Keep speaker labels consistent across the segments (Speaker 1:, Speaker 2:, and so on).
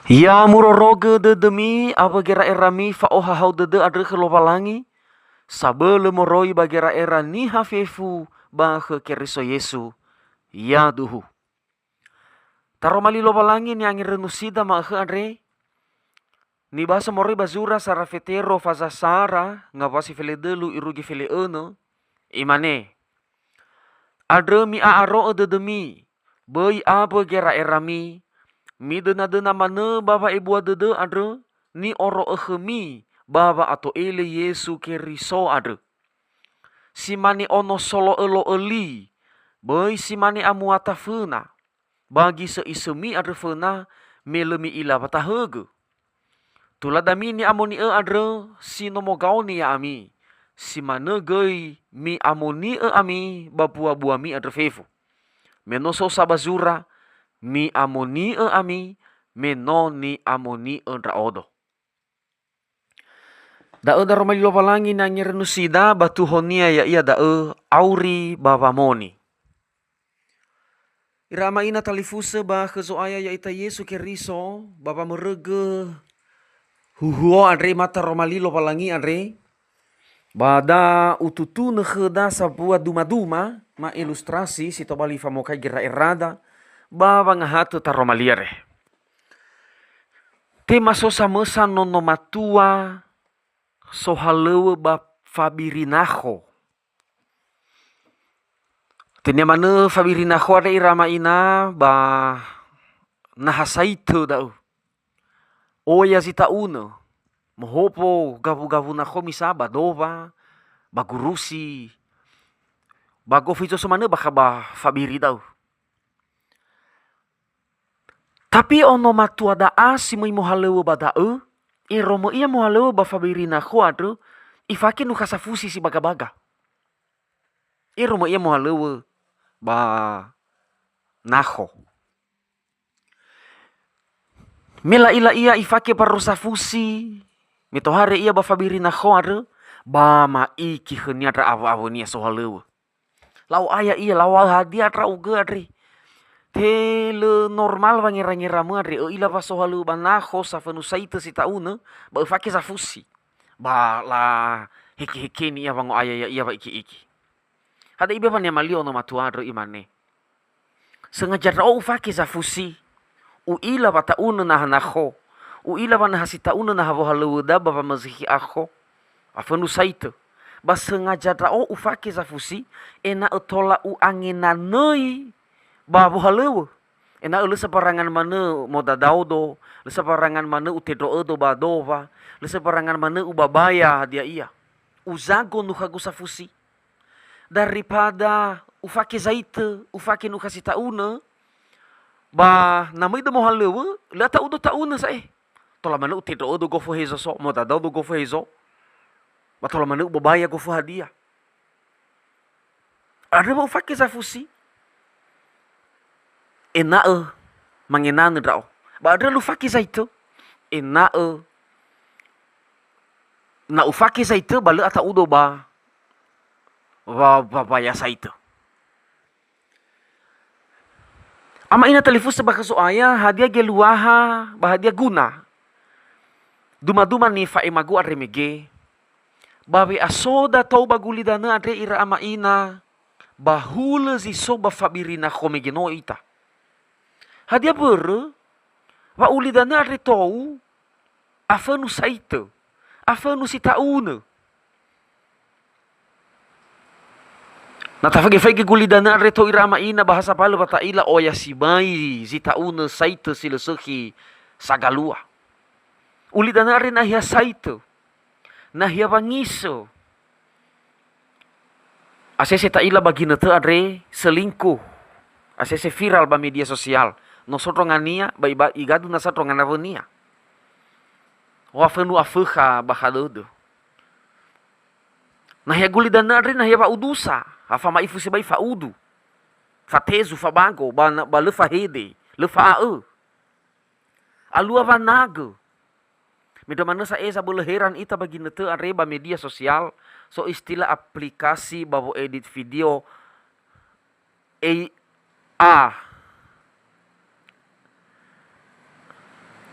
Speaker 1: Ya muroroge de demi abagera erami fa oha hau de adre kelopalangi sabele moroi bagera era ni hafefu ba ke keriso Yesu ya duhu. Taro mali lopalangi ni angin renusida ma ke adre ni basa moroi bazura sara fetero faza sara ngawasi fele delu irugi fele eno imane adre mi a aro de demi boi abagera erami mi dena mana baba ibu adede adre ni oro ehemi baba atau ele Yesu keriso adre. Si mani ono solo elo eli bai si mani amu atafena bagi seisemi adre fena melemi ila patahege. Tula dami ni amoni adre si nomo gauni ya ami. Si mana gei mi amoni ami babua bua mi adre fefu. Menoso sabazura mi amoni ami menoni amoni raodo. Da'e daro mali lopalangi na nyerenusida batu honia ya ia da'e auri bavamoni. Irama ina talifuse ba kezoaya ya ita Yesu keriso baba merege huhuo andre mata romali lopalangi andre. Bada ututu nekheda sabua duma-duma ma ilustrasi si tobali famokai gira errada baba ngahatu taromaliare. Tema sosa mesa nono matua sohalewe ba fabirinaho. Tenia mana fabirinaho ada irama ina ba nahasaito dau. Oya zita una. Mohopo gavu-gavu naho misaba dova bagurusi bagofito semana baka ba fabiri dau. Tapi ono matua daa si mai mohalewe badau iromo ia mohalewe ba fabirinaho adu ifaki nu kasafusi si baga-baga. Iromo ia mohalewe ba naho. Mela ila ia ifake parusafusi mitohare ia ba fabirinaho adu ba ma iki henia ra awo-awo nia sohalewe. Lau aya ia lau hadia ra uge adri. Tele normal wangira-ngira adri ila ba sohalu ba naho sa fenusaita si tauna ba ifake safusi. Ba la heke-heke ni ia wango aya ia ba iki-iki. Hada ibe pan malio no matuadro imane. Sengaja rao ufake safusi. Uila ba tauna nah naho. Uila ba nahasita una nah vohaleweda ba mazihi aho. Afenusaita. Ba sengaja rao ufake safusi ena etola u anginanoi ba vohalewe. Ena elu separangan mana moda daudo, le separangan mana utedro edo ba dova, le separangan mana ubabaya dia ia. Uzago nuhagu safusi. Daripada ufake zaite, ufake nu kasih tauna, ba namai de mohalewe, la taudo tauna sae. Tola mana utedro edo gofo hezo so, moda daudo gofo hezo. Ba tola mana ubabaya gofo hadia. Ada ba ufake safusi. Enae mangenane rao. Ba ada lu faki zaito. Enae na ufaki zaito bale ata udo ba baya saito. Ama ina telefus sebaka soaya hadia geluaha bahadia guna. Duma-duma ni fa emagu aremege. Bawe asoda tau bagulidana adre ira ama ina bahula ziso ba fabirina khomegeno ita. Hadia bere, wa ulidana retou, afanu saita, afanu sitauna. Natafage-fage gulidana retou irama ina bahasa pala bata ila oya sibai zitauna saita silesehi sagalua. Ulidana re nahia saita, nahia bangiso. Asese ta ila bagina te adre selingkuh, asese viral ba media sosial. Nosotros ngania ba igadu nasatro nganavonia. Wafenu afuha bahadodo. Nah ya guli dana rin nah ya pa udusa. Hafa maifu si bai fa udu. Fa tezu fa bago ba le fa hede, le fa ae. Alua vanago. Mida mana sa esa beleheran ita bagi nete areba media sosial so istilah aplikasi babo edit video AI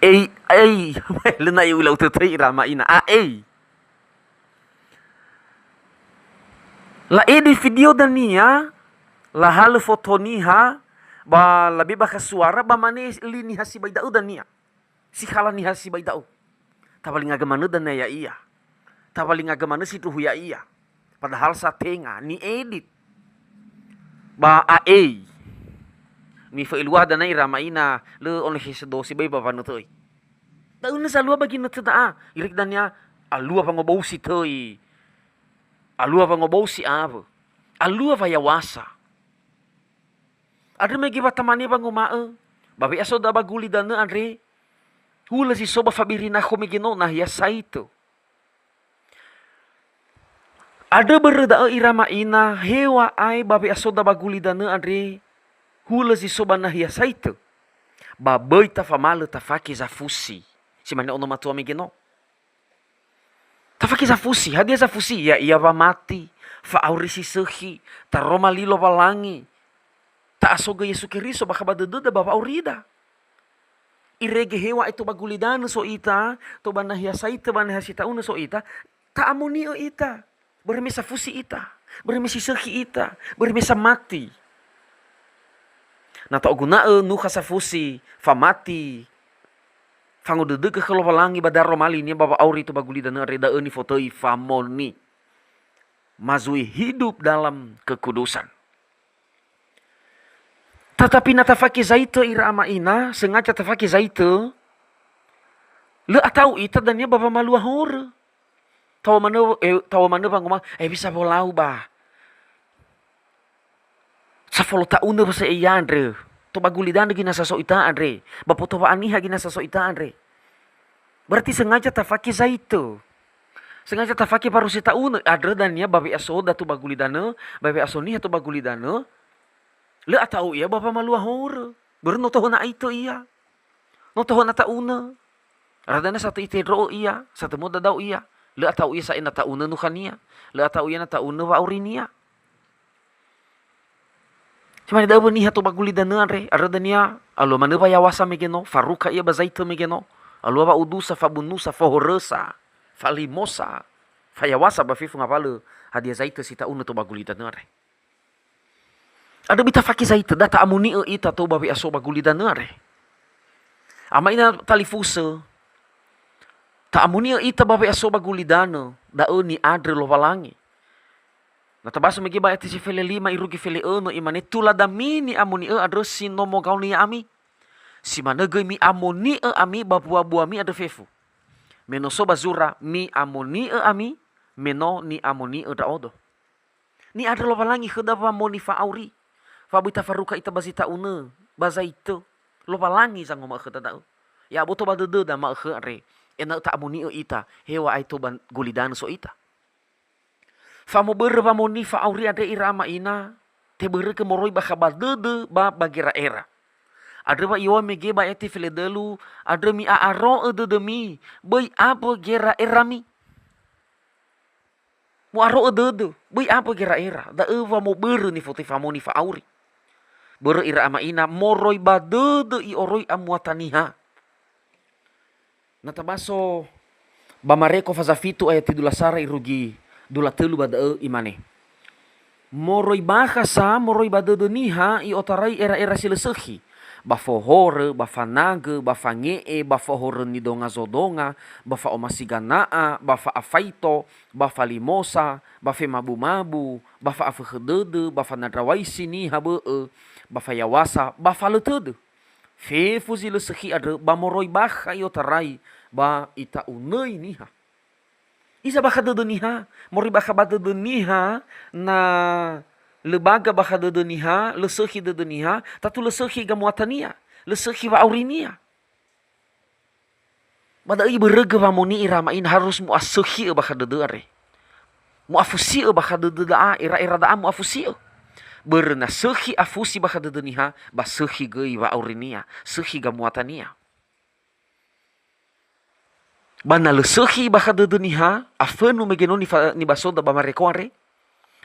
Speaker 1: Ei, lena yu lau tetai irama ina. La di video dan nia, la hal foto niha, ba labi baka suara ba mane lini hasi baidau dan nia. Si hala ni hasi baidau. Tabaling agamana dan ya iya. Tabaling agamana si tuhu ya iya. Padahal sa tenga ni edit. Ba mi fa ilwa dan irama ina le only his dosi bay ba panutoy. Tahu na sa lua bagi na tada irik dan nia alua pa ngobau si toy. Alua pa ngobau si avo. Alua pa yawasa. Ada megi batamani pa ngumaa. Babi aso da baguli dan na andre. Hula si soba fabirina ko megino na hiya saito. Ada berda irama ina hewa ai babi aso da baguli dan na andre. Hula si soba na hiya saito. Babai ta famalo ta faki za fusi. Si mana ono matua megino. Ta faki za fusi, hadia za fusi ya ia va mati. Fa auri si sehi, ta roma lilo valangi. Ta asoga Yesu Keriso baka badededa baba aurida. Irege hewa itu bagulidana so ita, to banahia saita banahia sita una so ita, ta amonio ita, bermesa fusi ita, bermesi sehi ita, bermesa mati. Na ta guna nuha sa fusi, fa mati. Fango dede ke kelopalangi badar romali ni baba auri itu bagulidana reda ni fotoi famoni. Mazui hidup dalam kekudusan. Tetapi na tafaki zaita irama ina, sengaja tafaki zaita, le atau ita dan dia bapa malu hor. Tahu mana bang ngomong, bisa bolau bah. Sa follow tauna ba sa iya andre. To bagulidan gina sa so ita andre. Bapo to aniha gina sa so ita andre. Berarti sengaja tafaki zaita. Sengaja tafaki paru si tauna adre dan dia babi aso datu bagulidana, babi aso ni hatu bagulidana. Le atau iya bapa malu hor. Baru no tahu na ito iya. No tahu na tauna. Radana satu itedro iya, satu moda daw iya. Le atau iya sa ina tauna no kania. Le atau iya na tauna wa aurinia. Cuma daw ni hatu bagulidana re. Radania alo mana ba yawasa megeno, faruka iya bazaito megeno. Alo ba udusa fabunusa fahoresa, falimosa. Fayawasa ba fifu ngapalo hadia zaito si tauna to bagulidana re. Ada bita faki zaita data amuni ita to babi aso bagulidan nare. Ama ina talifusa. Ta amuni ita babi aso bagulidano da ni adre lo valangi. Natabasa megi ba ati si fele 5 irugi fele 1 imane tula da mini amuni adre sino mo gauni ami. Si manege mi amuni ami babua bua mi ada fefu. Meno so bazura mi amuni ami meno ni amuni da odo. Ni adre lo valangi heda pa moni fa auri. Fabita faruka ita bazita una baza itu lopa langi sang ngoma khata tau ya boto badede da ma khare ena ta amoni ita hewa aito ban gulidan so ita famo ber pamoni fa auri ade irama ina te ber ke moroi ba khabadede ba bagira era adre ba iwa mege ba eti filedelu adre mi a aro de mi bai apa gera erami mo aro de bai apa gera era da eva mo ber ni foti famoni fa auri Boro ira ama ina moroi badede i oroi amuataniha. Natabaso bamareko fazafitu ayat idulasara irugi dula telu bada imane. Moroi bahasa moroi badede niha i otarai era-era silesehi. Bafohore, bafanage, bafangee, bafohore ni donga zodonga, bafa omasiganaa, bafa afaito, bafa limosa, bafe mabu-mabu, bafa afehedede, bafa nadrawaisi ni habe bafa yawasa, bafa letede. Fe fuzi lesehi ada, bamoroi baha yotarai, ba ita unei niha. Isa baka dede niha, mori baka badede niha, na lebaga baka dede niha, lesehi dede niha, tatu lesehi gamuatania, lesehi wa aurinia. Bada i berege pamoni iramain harus muasehi baka dede are. Muafusi baka dede da era-era da muafusi. Berna sehi afusi baka dede niha, ba sehi gei wa aurinia, sehi gamuatania. Bana lesehi baka dede niha, afenu megeno ni basoda ba marekoare.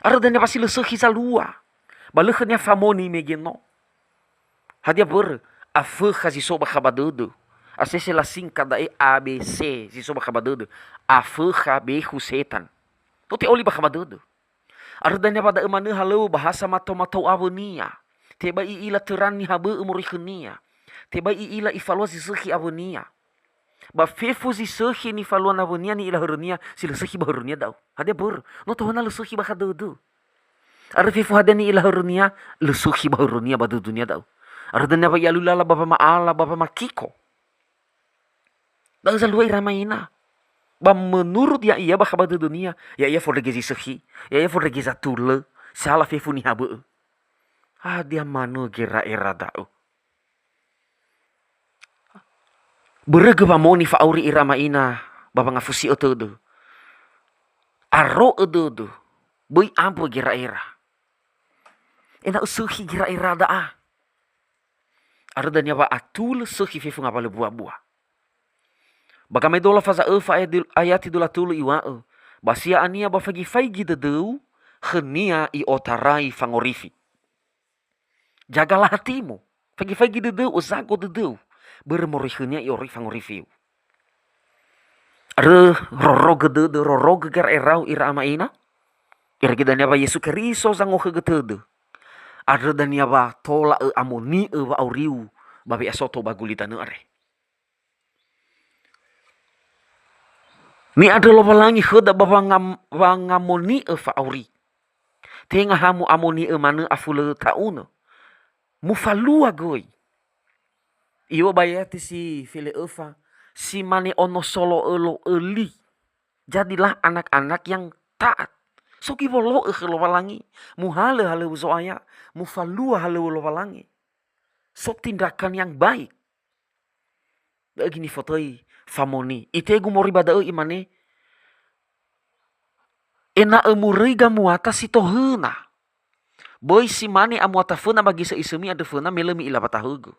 Speaker 1: Ara dan pasti lesehi salua. Balehnya famoni megeno. Hadia ber afe khasi soba khabadudu. Asese la singkat dae ABC, si soba kabadodo. Behu setan. Tuti oli bakabadodo. Ardanya pada emane halau bahasa mato-mato awonia. Teba iila terani habe umurikenia. Teba iila ifaluasi sehi awonia. Ba fefu si sehi ni faluan awonia ni ila harunia sila sehi baharunia dau. Hade bur, no tohona lu sehi bakadodo. Ar fefu hade ni ila harunia lu sehi baharunia badudunia dau. Ardanya ba yalulala bapa maala bapa makiko. Dau zaluai ramaina. Ba menurut ya iya bakabadu dunia, ya iya forgezi sehi, ya iya forgezi tule, salah fefu ni habe. Dia manu gira era dau. Berege ba moni fa auri irama ina, baba ngafusi otodo. Aro ododo, boy ampo gira era. Ena usuhi gira era da. Ardanya ba atul sehi fefu ngapale buah-buah. Bagamay dola faza fa ayati dola tulu iwao. Basia ania ba fagi dedeu khenia I otarai fangorifi. Jagalah hatimu. Fagi dedeu usago dedeu. Bermori khenia I ori fangorifi. Roro geger erau ira ama ina. Ira gidanya ba Yesu Kristo zango gegetedu. Dania ba tola amoni ba auriu. Babi asoto bagulitanu are. Ni ada loba langi heda baba ngamoni fa auri. Tenga hamu amoni mana afule tauna. Mufalua goi. Iyo bayati si file eva. Si mane ono solo elo eli. Jadilah anak-anak yang taat. So kibolo loba langi. Muhale hale uzoaya. Mufalua hale loba langi. So tindakan yang baik. Begini fotoi. Famoni. Itegu mori badao imane. Ena emuriga muata si tohuna. Boy si mane amuata funa bagi sa isumi ada funa melemi ila batahugu.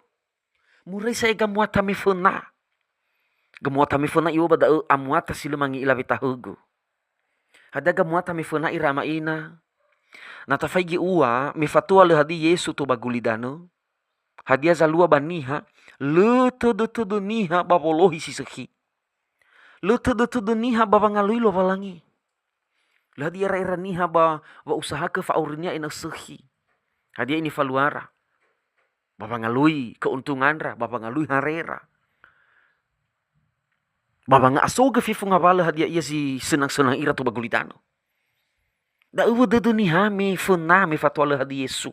Speaker 1: Murai saya gamuata mi funa. Gamuata mi funa iwo badao amuata si lumangi ila batahugu. Hada gamuata mi funa irama ina. Natafaigi uwa mi fatua le hadi Yesu to bagulidano. Hadia zalua baniha. Le tudu niha babolohi sisehi. Le tudu niha babangalui lo balangi. Hadia era niha ba usaha ke faurinya ina sehi. Hadia ini faluara. Babangalui keuntungan ra, babangalui harera. Babanga asoga fifu ngabala hadia ia si senang-senang ira to bagulitano. Da uwa dedu niha me funa me fatwa hadi Yesu.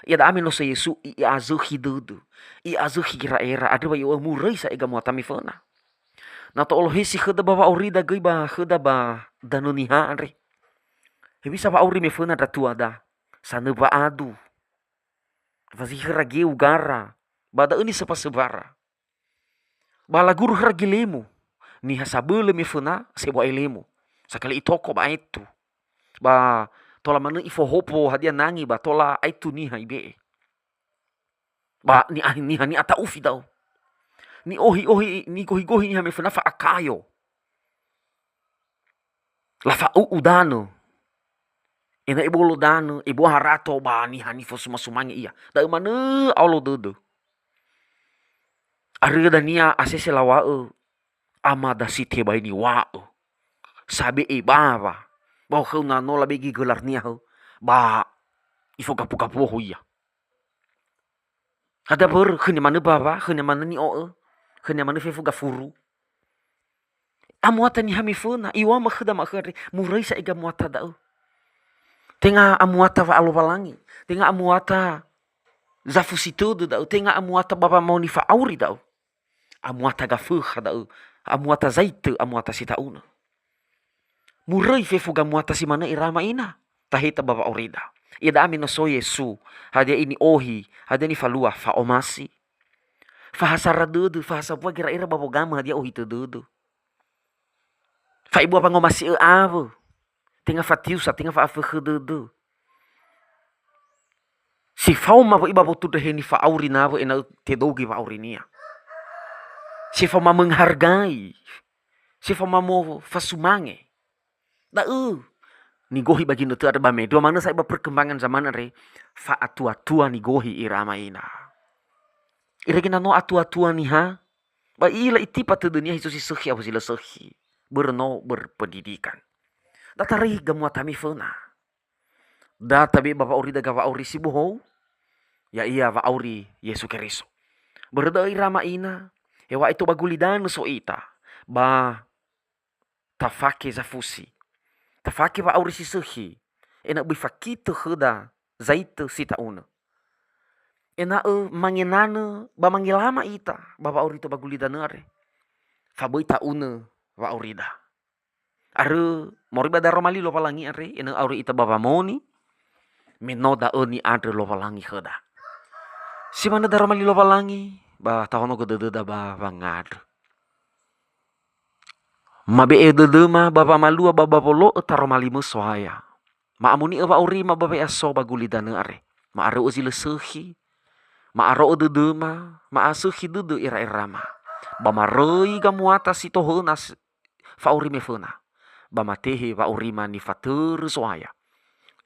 Speaker 1: Ya da amin no sa Yesu I azuhi dudu. I azuhi gira era. Ada ba iwa murai sa ega muatami fana. Na to oloh hesi kheda baba ori da gui ba kheda ba danuniha andre. Hebisa ba ori me fana da tua da. Sana ba adu. Vazi rage ugara. Bada ini sepa sebara. Bala guru ragilemu. Ni hasabele me fana sebo elemu. Sakali itoko ba itu. Ba tola mana ifo hopo hadia nangi ba tola aitu niha ibe. Ba ni niha ni ata ufi dau. Ni ohi ni gohi niha me fa akayo. Lafa udano. Ena ibo lodano, ibo harato ba niha ni fo sumasumangi iya. Da mana aulo dodo. Arga dania asese lawao. Amada site ba ini wao. Sabe baba. Bau kau na nola begi gelar niya ho. Ba ifo kapu-kapu ho iya. Ada ber khene mana baba, khene mana ni o. Khene mana fefu gafuru. Amuata ni hami funa, iwa makhda makhari, murai sa iga muata dau. Tenga amuata va alo balangi, tenga amuata zafusitudu dau, tenga amuata baba mau ni fa auri dau. Amuata gafuha dau, amuata zaitu, amuata sitauna. Murai fefu gamuata si mana irama ina. Tahita baba orida. Ida amin no so Yesu. Hadia ini ohi. Hadia ni falua fa omasi. Fa hasara dudu. Fa hasapua kira-ira babo gama hadia ohi tu dudu. Fa ibu apa ngomasi avo. Tenga fatiusa. Tenga fa afuhu dudu. Si fau ma iba botu deheni fa auri navo ena tedogi fa aurinia. Si fa ma menghargai. Si fa ma mo fa sumange. Ni gohi bagi nutu ada bame. Dua mana saya perkembangan zaman are. Fa atua-tua ni gohi irama ina. Ira gina no atua-tua ni ha. Ba ila itipa tu dunia hisu si sehi apa sila sehi. Berno berpendidikan. Datari gamua tami fena. Databi bapa uri daga va uri si bohou. Ya iya va uri Yesu Keriso. Berda irama ina. Ewa itu bagulidan so ita. Ba tafake za fusi. Tafake va uri si sehi. Enak bifakito heda zaita sita una. Ena mangenana ba mangilama ita baba uri to bagulidan are. Faboi ta una va urida. Are moriba da romali lo palangi are ena auri ita baba moni. Menoda oni adre lo palangi heda. Si mana da romali lo palangi ba tahono ko deda ba bangad. Mabe e dede ma baba malua baba polo taromali mo soaya. Ma amuni eva uri ma baba aso bagulidan are. Ma are uzi le sehi. Ma aro dede ma asuhi dede ira irama. Ba maroi gamuata si tohonas fa uri me fena. Ba matehe va uri ma ni fatur soaya.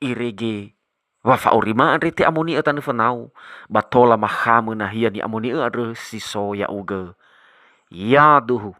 Speaker 1: Irege wa fa uri ma andre te amuni etan fenau. Ba tola mahame na hia ni amuni adre si so ya uge. Ya duhu.